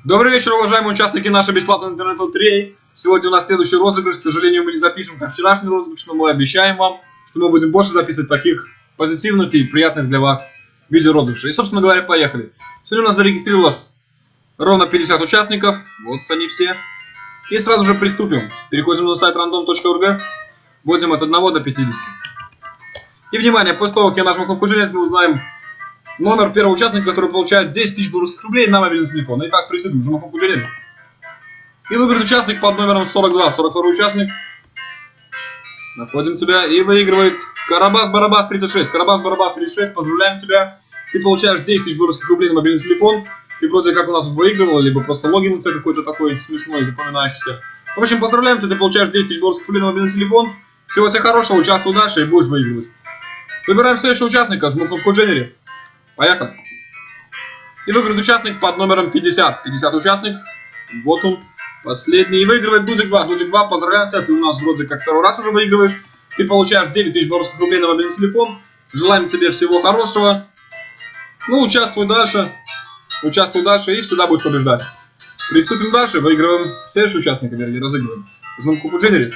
Добрый вечер, уважаемые участники нашей бесплатной интернет-лотереи. Сегодня у нас следующий розыгрыш. К сожалению, мы не запишем как вчерашний розыгрыш, но мы обещаем вам, что мы будем больше записывать таких позитивных и приятных для вас видеорозыгрышей. И, собственно говоря, поехали. Сегодня у нас зарегистрировалось ровно 50 участников. Вот они все. И сразу же приступим. Переходим на сайт random.org. Вводим от 1 до 50. И, внимание, после того, как я нажму кнопку «Женять», мы узнаем номер первого участника, который получает 10 тысяч белорусских рублей на мобильный телефон. Итак, приступим. Жму кнопку «Женять». И выиграет участник под номером 42. 42 участник. Находим тебя. И выигрывает Карабас-Барабас 36. Карабас-Барабас 36. Поздравляем тебя. Ты получаешь 10 тысяч белорусских рублей на мобильный телефон. Ты вроде как у нас выигрывал, либо просто логин у тебя какой-то такой смешной, запоминающийся. В общем, поздравляем тебя. Ты получаешь 10 тысяч белорусских рублей на мобильный телефон. Всего тебе хорошего. Участвуй дальше и будешь выигрывать. Выбираем следующего участника. Жму кнопку «Дженери». Поехали. И выиграет участник под номером 50. 50 участник. Вот он. Последний. И выигрывает Дудик 2. Дудик 2, поздравляем тебя. Ты у нас вроде как второй раз уже выигрываешь. Ты получаешь 9 тысяч белорусских рублей на мобильный телефон. Желаем тебе всего хорошего. Ну, участвуй дальше. Участвуй дальше и всегда будешь побеждать. Приступим дальше. Выигрываем следующего участника, вернее, разыгрываем. Жмем кнопку «Дженери».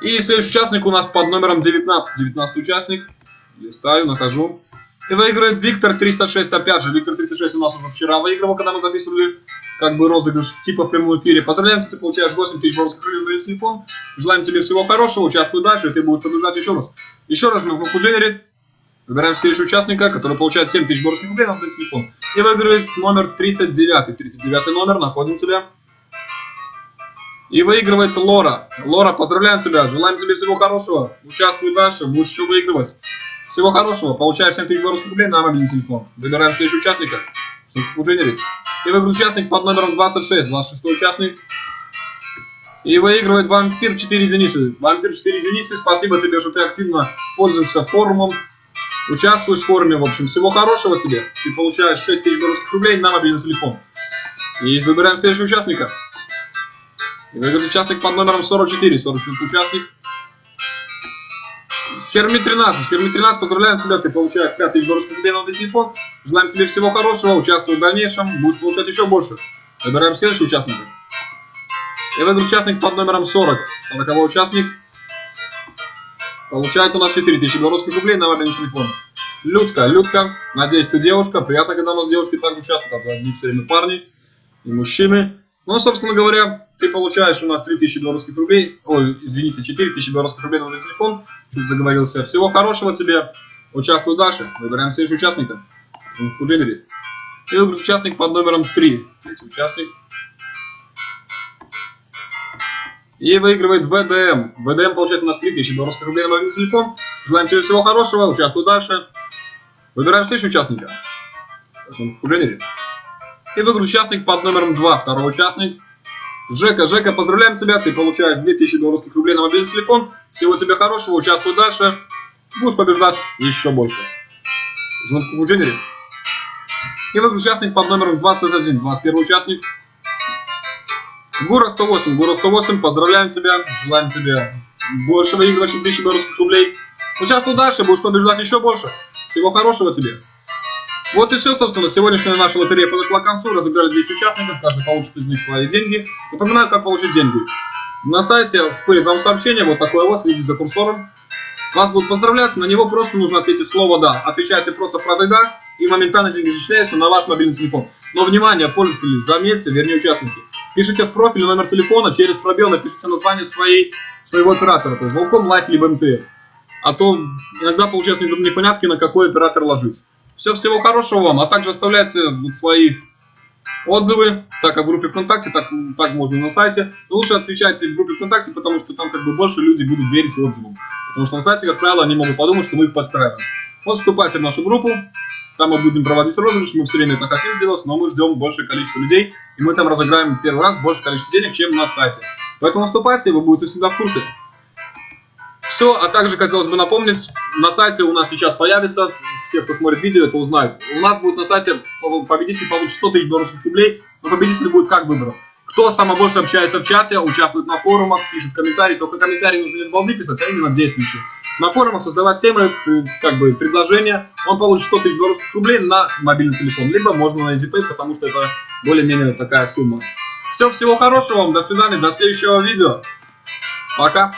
И следующий участник у нас под номером 19. 19 участник. Листаю, нахожу. И выигрывает Виктор 306. Опять же, Виктор 306 у нас уже вчера выигрывал, когда мы записывали как бы розыгрыш типа в прямом эфире. Поздравляем тебя, ты получаешь 8 тысяч белорусских рублей на телефон. Желаем тебе всего хорошего, участвуй дальше, и ты будешь побеждать еще раз. Еще раз жмем кнопку «Дженери». Выбираем следующего участника, который получает 7 тысяч белорусских рублей на телефон. И выигрывает номер 39. 39 номер, находим тебя. И выигрывает Лора. Лора, поздравляем тебя, желаем тебе всего хорошего. Участвуй дальше, будешь еще выигрывать. Всего хорошего, получаешь 7 тысяч белорусских рублей на мобильный телефон. Выбираем следующего участника. И выигрывает участник под номером 26. 26 участник. И выигрывает Вампир 4 единицы. Вампир 4 единицы, спасибо тебе, что ты активно пользуешься форумом. Участвуешь в форуме, в общем, всего хорошего тебе. Ты получаешь 6 тысяч белорусских рублей на мобильный телефон. И выбираем следующего участника. И выиграет участник под номером 44. 44 участник. Ферми 13. Ферми 13, поздравляем тебя, ты получаешь 5 тысяч белорусских рублей на телефон. Желаем тебе всего хорошего, участвуй в дальнейшем, будешь получать еще больше. Выбираем следующего участника. И выиграет участник под номером 40. 40 участник. Получает у нас 4 тысячи белорусских рублей на мобильный телефон. Людка. Людка, надеюсь, ты девушка. Приятно, когда у нас девушки также участвуют, а то одни все время парни и мужчины. Ну, собственно говоря, ты получаешь у нас 3 тысячи белорусских рублей. Ой, извините, 4 тысячи белорусских рублей на мобильный телефон. Чуть заговорился. Всего хорошего тебе. Участвуй дальше. Выбираем следующего участника. И выиграет участник под номером 3. Третий участник. И выигрывает ВДМ. ВДМ получает у нас 3 тысячи белорусских рублей на мобильный телефон. Желаем тебе всего хорошего. Участвуй дальше. Выбираем следующего участника. И выиграет участник под номером 2. Второй участник. Жека. Жека, поздравляем тебя. Ты получаешь 2000 белорусских рублей на мобильный телефон. Всего тебе хорошего. Участвуй дальше. Будешь побеждать еще больше. Жмем кнопку «Дженери». И выиграет участник под номером 21. 21 участник. Гура 108. Гура 108, поздравляем тебя. Желаем тебе больше выигрывать, чем 1000 белорусских рублей. Участвуй дальше, будешь побеждать еще больше. Всего хорошего тебе. Вот и все, собственно. Сегодняшняя наша лотерея подошла к концу. Разыграли 10 участников. Каждый получит из них свои деньги. Напоминаю, как получить деньги. На сайте всплывет вам сообщение. Вот такое у вас. Следите за курсором. Вас будут поздравлять. На него просто нужно ответить слово «да». Отвечайте просто фразой «да». И моментально деньги зачисляются на ваш мобильный телефон. Но, внимание, пользователи, заметьте, вернее участники. Пишите в профиль номер телефона, через пробел напишите название своего оператора. То есть Волком, Лайф, либо МТС. А то иногда получается непонятки, на какой оператор ложить. Всего хорошего вам. А также оставляйте свои отзывы, так в группе ВКонтакте, так можно на сайте. Но лучше отвечайте в группе ВКонтакте, потому что там как бы больше люди будут верить отзывам. Потому что на сайте, как правило, они могут подумать, что мы их подстраиваем. Вот вступайте в нашу группу. Там мы будем проводить розыгрыш, мы все время это хотим сделать, но мы ждем большее количество людей. И мы там разыграем первый раз больше количество денег, чем на сайте. Поэтому вступайте, вы будете всегда в курсе. Все, а также хотелось бы напомнить, на сайте у нас сейчас появится, те, кто смотрит видео, это узнают. У нас будет на сайте, победитель получит 100 тысяч белорусских рублей, но победитель будет как выбор. Кто самое больше общается в чате, участвует на форумах, пишет комментарии, только комментарии нужно не от балды писать, а именно действующие. на форумах создавать темы, как бы предложения. Он получит 100 тысяч белорусских рублей на мобильный телефон. Либо можно на EasyPay, потому что это более-менее такая сумма. Все, всего хорошего вам, до свидания, до следующего видео. Пока.